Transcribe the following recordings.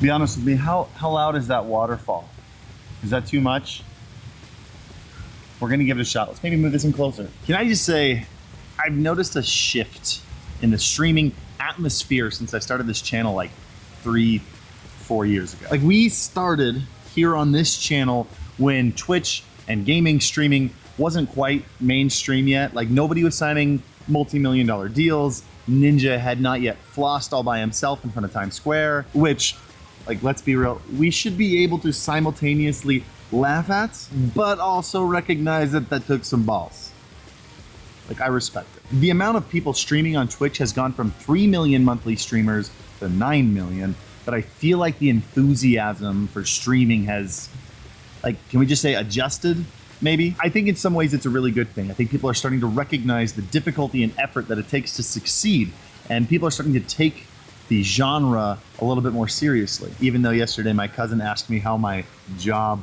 Be honest with me, how loud is that waterfall? Is that too much? We're gonna give it a shot. Let's maybe move this in closer. Can I just say, I've noticed a shift in the streaming atmosphere since I started this channel like 3-4 years ago. Like, we started here on this channel when Twitch and gaming streaming wasn't quite mainstream yet. Like, nobody was signing multi-million-dollar deals. Ninja had not yet flossed all by himself in front of Times Square, which, like, let's be real, we should be able to simultaneously laugh at, but also recognize that that took some balls. Like, I respect it. The amount of people streaming on Twitch has gone from 3 million monthly streamers to 9 million, but I feel like the enthusiasm for streaming has, like, can we just say adjusted, maybe? I think in some ways it's a really good thing. I think people are starting to recognize the difficulty and effort that it takes to succeed, and people are starting to take the genre a little bit more seriously. Even though yesterday my cousin asked me how my job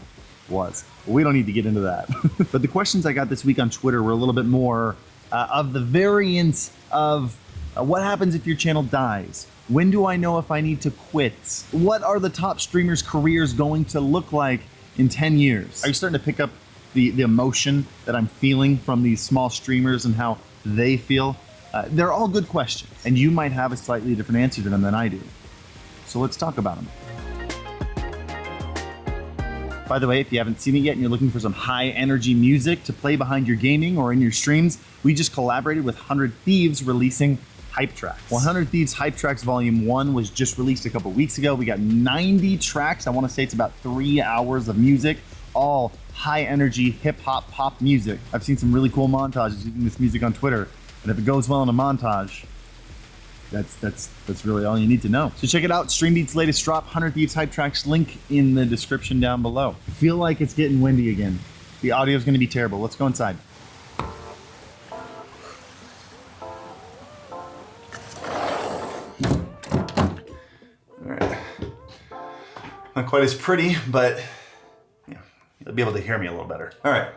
was. We don't need to get into that. But the questions I got this week on Twitter were a little bit more of the variance of what happens if your channel dies? When do I know if I need to quit? What are the top streamers' careers going to look like in 10 years? Are you starting to pick up the emotion that I'm feeling from these small streamers and how they feel? They're all good questions, and you might have a slightly different answer to them than I do. So let's talk about them. By the way, if you haven't seen it yet and you're looking for some high energy music to play behind your gaming or in your streams, we just collaborated with 100 Thieves releasing Hype Tracks. 100 Thieves Hype Tracks Volume 1 was just released a couple weeks ago. We got 90 tracks. I want to say it's about 3 hours of music, all high energy hip hop pop music. I've seen some really cool montages using this music on Twitter, and if it goes well in a montage, that's really all you need to know. So check it out, Streambeat's latest drop, 100 Thieves Hype Tracks, link in the description down below. I feel like it's getting windy again. The audio is gonna be terrible. Let's go inside. All right. Not quite as pretty, but yeah, you'll be able to hear me a little better. All right.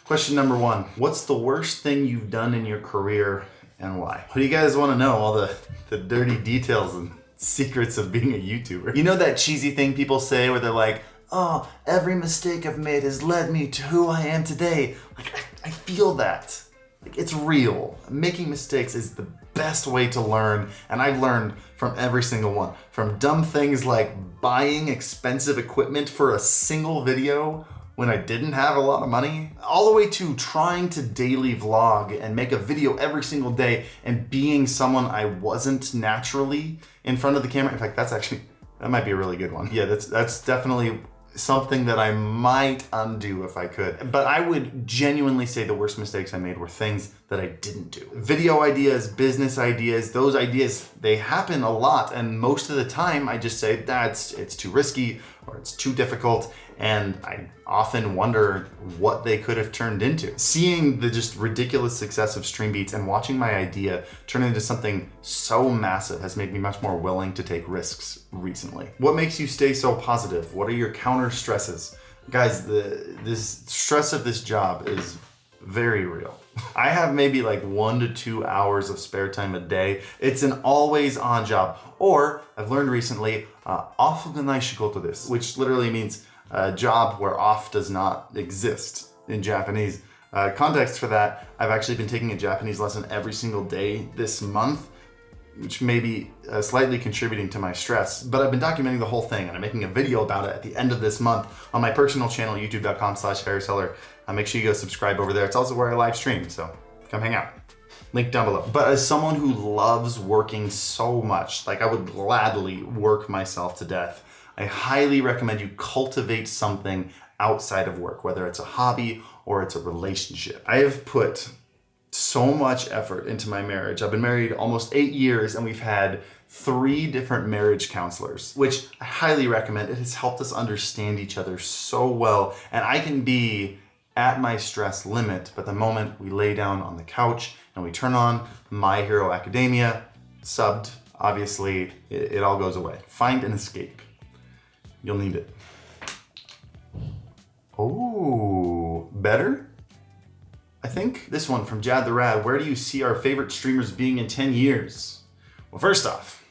Question number 1. What's the worst thing you've done in your career and why? What do you guys want to know? All the dirty details and secrets of being a YouTuber. You know that cheesy thing people say where they're like, oh, every mistake I've made has led me to who I am today. Like, I feel that. Like, it's real. Making mistakes is the best way to learn, and I've learned from every single one. From dumb things like buying expensive equipment for a single video when I didn't have a lot of money, all the way to trying to daily vlog and make a video every single day and being someone I wasn't naturally in front of the camera. In fact, that might be a really good one. Yeah, that's definitely something that I might undo if I could. But I would genuinely say the worst mistakes I made were things that I didn't do. Video ideas, business ideas, those ideas, they happen a lot. And most of the time I just say, it's too risky or it's too difficult. And I often wonder what they could have turned into. Seeing the just ridiculous success of Streambeats and watching my idea turn into something so massive has made me much more willing to take risks recently. What makes you stay so positive? What are your counter stresses? Guys, this stress of this job is very real. I have maybe like 1 to 2 hours of spare time a day. It's an always on job. Or I've learned recently, ofuganai shigoto desu, which literally means a job where off does not exist in Japanese. Context for that, I've actually been taking a Japanese lesson every single day this month, which may be slightly contributing to my stress, but I've been documenting the whole thing and I'm making a video about it at the end of this month on my personal channel, youtube.com/harryseller. Make sure you go subscribe over there. It's also where I live stream, so come hang out. Link down below. But as someone who loves working so much, like I would gladly work myself to death, I highly recommend you cultivate something outside of work, whether it's a hobby or it's a relationship. I have put so much effort into my marriage. I've been married almost 8 years and we've had 3 different marriage counselors, which I highly recommend. It has helped us understand each other so well, and I can be at my stress limit, but the moment we lay down on the couch and we turn on My Hero Academia, subbed, obviously, it all goes away. Find an escape. You'll need it. Oh, better? I think. This one from Jad the Rad. Where do you see our favorite streamers being in 10 years? Well, first off,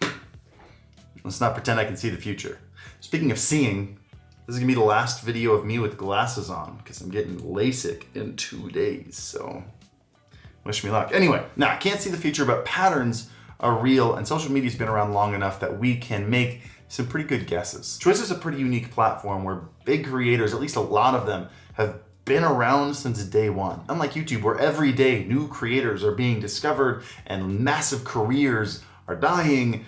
Let's not pretend I can see the future. Speaking of seeing, this is gonna be the last video of me with glasses on because I'm getting LASIK in 2 days, so wish me luck. Anyway, now I can't see the future, but patterns are real and social media's been around long enough that we can make some pretty good guesses. Twitch is a pretty unique platform where big creators, at least a lot of them, have been around since day one. Unlike YouTube, where every day new creators are being discovered and massive careers are dying,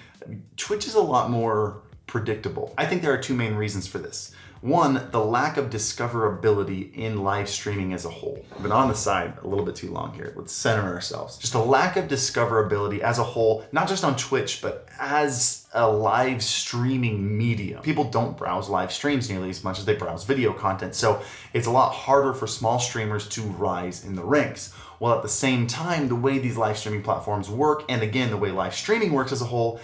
Twitch is a lot more predictable. I think there are two main reasons for this. One, the lack of discoverability in live streaming as a whole. I've been on the side a little bit too long here. Let's center ourselves. Just a lack of discoverability as a whole, not just on Twitch, but as a live streaming medium. People don't browse live streams nearly as much as they browse video content, so it's a lot harder for small streamers to rise in the ranks. While at the same time, the way these live streaming platforms work, and again, the way live streaming works as a whole,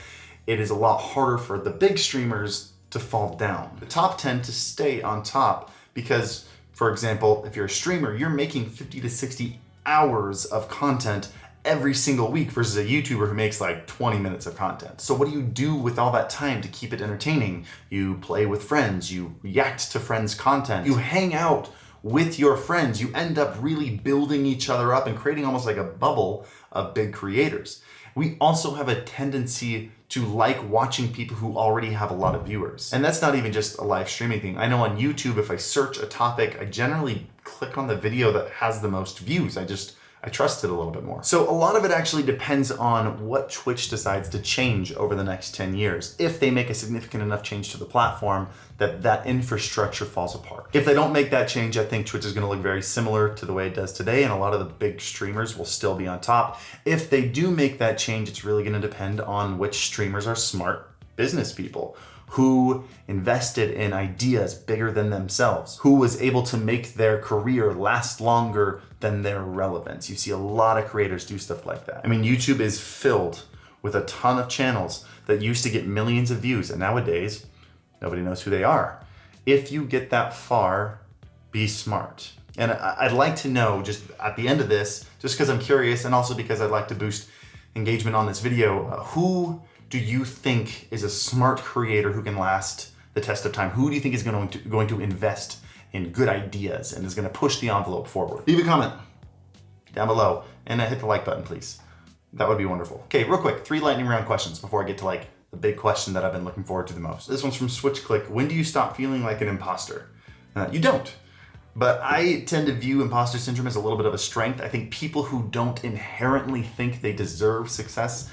it is a lot harder for the big streamers to fall down. The top tend to stay on top because, for example, if you're a streamer, you're making 50 to 60 hours of content every single week versus a YouTuber who makes like 20 minutes of content. So what do you do with all that time to keep it entertaining? You play with friends, you react to friends' content, you hang out with your friends, you end up really building each other up and creating almost like a bubble of big creators. We also have a tendency to like watching people who already have a lot of viewers. And that's not even just a live streaming thing. I know on YouTube, if I search a topic, I generally click on the video that has the most views. I trust it a little bit more. So a lot of it actually depends on what Twitch decides to change over the next 10 years. If they make a significant enough change to the platform that infrastructure falls apart. If they don't make that change, I think Twitch is gonna look very similar to the way it does today, and a lot of the big streamers will still be on top. If they do make that change, it's really gonna depend on which streamers are smart business people, who invested in ideas bigger than themselves, who was able to make their career last longer than their relevance. You see a lot of creators do stuff like that. I mean, YouTube is filled with a ton of channels that used to get millions of views, and nowadays, nobody knows who they are. If you get that far, be smart. And I'd like to know, just at the end of this, just because I'm curious, and also because I'd like to boost engagement on this video, who do you think is a smart creator who can last the test of time? Who do you think is going to invest in good ideas and is going to push the envelope forward? Leave a comment down below and hit the like button, please. That would be wonderful. Okay, real quick, 3 lightning round questions before I get to like the big question that I've been looking forward to the most. This one's from SwitchClick. When do you stop feeling like an imposter? You don't. But I tend to view imposter syndrome as a little bit of a strength. I think people who don't inherently think they deserve success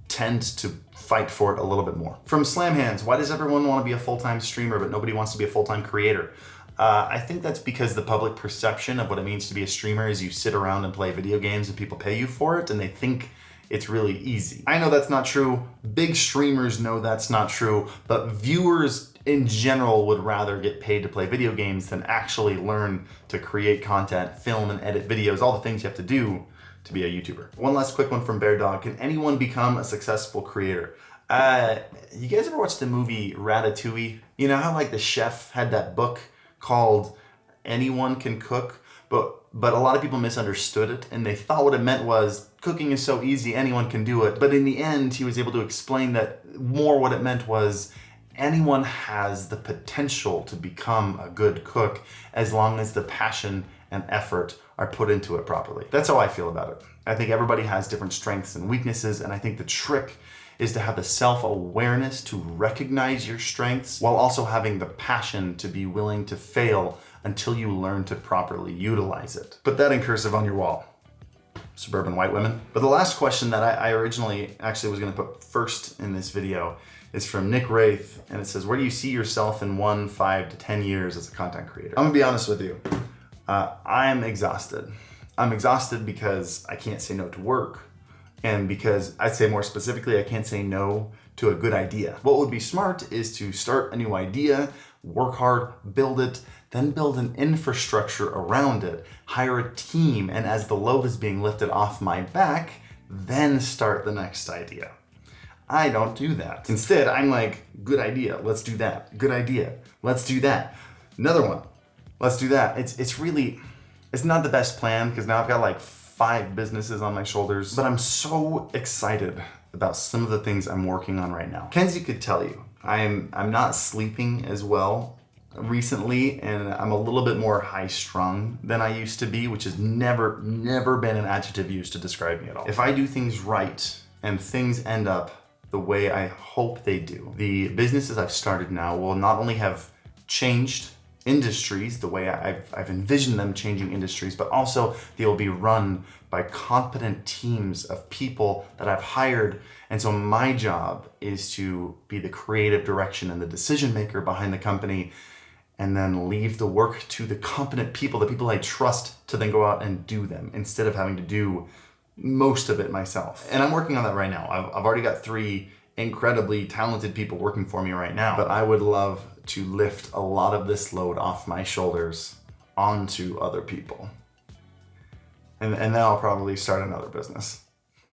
tend to fight for it a little bit more. From Slam Hands, why does everyone want to be a full-time streamer but nobody wants to be a full-time creator? I think that's because the public perception of what it means to be a streamer is you sit around and play video games and people pay you for it and they think it's really easy. I know that's not true. Big streamers know that's not true, but viewers in general would rather get paid to play video games than actually learn to create content, film and edit videos, all the things you have to do to be a YouTuber. One last quick one from Bear Dog. Can anyone become a successful creator? You guys ever watched the movie Ratatouille? You know how like the chef had that book called Anyone Can Cook, but a lot of people misunderstood it and they thought what it meant was cooking is so easy, anyone can do it. But in the end, he was able to explain that more what it meant was anyone has the potential to become a good cook as long as the passion and effort are put into it properly. That's how I feel about it. I think everybody has different strengths and weaknesses, and I think the trick is to have the self-awareness to recognize your strengths while also having the passion to be willing to fail until you learn to properly utilize it. Put that in cursive on your wall. Suburban white women. But the last question that I originally actually was gonna put first in this video is from Nick Wraith, and it says, where do you see yourself in 1, 5 to 10 years as a content creator? I'm gonna be honest with you. I'm exhausted. I'm exhausted because I can't say no to work, and because I'd say more specifically, I can't say no to a good idea. What would be smart is to start a new idea, work hard, build it, then build an infrastructure around it, hire a team, and as the load is being lifted off my back, then start the next idea. I don't do that. Instead, I'm like, good idea, let's do that. Good idea, let's do that. Another one, let's do that. It's not the best plan because now I've got like 5 businesses on my shoulders, but I'm so excited about some of the things I'm working on right now. Kenzie could tell you, I'm not sleeping as well recently, and I'm a little bit more high strung than I used to be, which has never been an adjective used to describe me at all. If I do things right and things end up the way I hope they do, the businesses I've started now will not only have changed industries the way I've envisioned them changing industries, but also they will be run by competent teams of people that I've hired. And so my job is to be the creative direction and the decision maker behind the company, and then leave the work to the competent people, the people I trust, to then go out and do them instead of having to do most of it myself. And I'm working on that right now. I've already got 3 incredibly talented people working for me right now, but I would love to lift a lot of this load off my shoulders onto other people. And then I'll probably start another business.